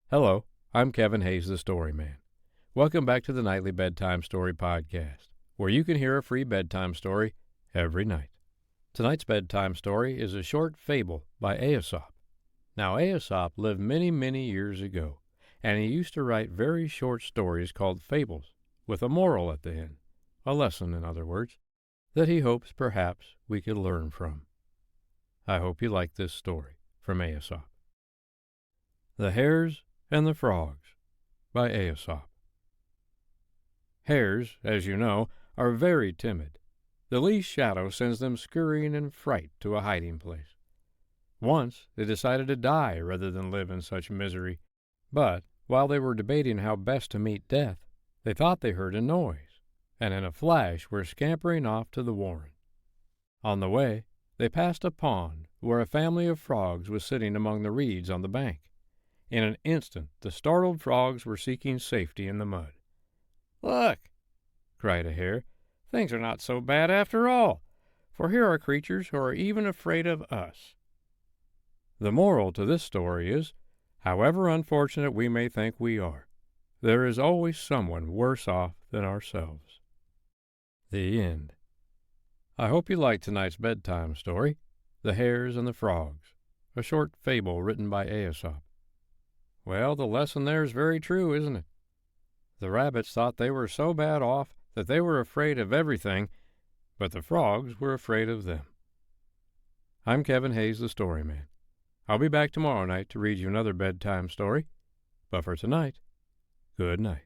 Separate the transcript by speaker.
Speaker 1: Hello, I'm Kevin Hayes, the Story Man. Welcome back to the Nightly Bedtime Story Podcast, where you can hear a free bedtime story every night. Tonight's bedtime story is a short fable by Aesop. Now, Aesop lived many, many years ago, and he used to write very short stories called fables, with a moral at the end, a lesson, in other words, that he hopes perhaps we could learn from. I hope you like this story from Aesop. The Hares and the Frogs by Aesop. Hares, as you know, are very timid. The least shadow sends them scurrying in fright to a hiding place. Once they decided to die rather than live in such misery, but while they were debating how best to meet death, they thought they heard a noise, and in a flash were scampering off to the warren. On the way, they passed a pond where a family of frogs was sitting among the reeds on the bank. In an instant the startled frogs were seeking safety in the mud. "Look!" cried a hare. "Things are not so bad after all, for here are creatures who are even afraid of us." The moral to this story is, however unfortunate we may think we are, there is always someone worse off than ourselves. The end. I hope you liked tonight's bedtime story, The Hares and the Frogs, a short fable written by Aesop. Well, the lesson there is very true, isn't it? The rabbits thought they were so bad off that they were afraid of everything, but the frogs were afraid of them. I'm Kevin Hayes, the Story Man. I'll be back tomorrow night to read you another bedtime story, but for tonight, good night.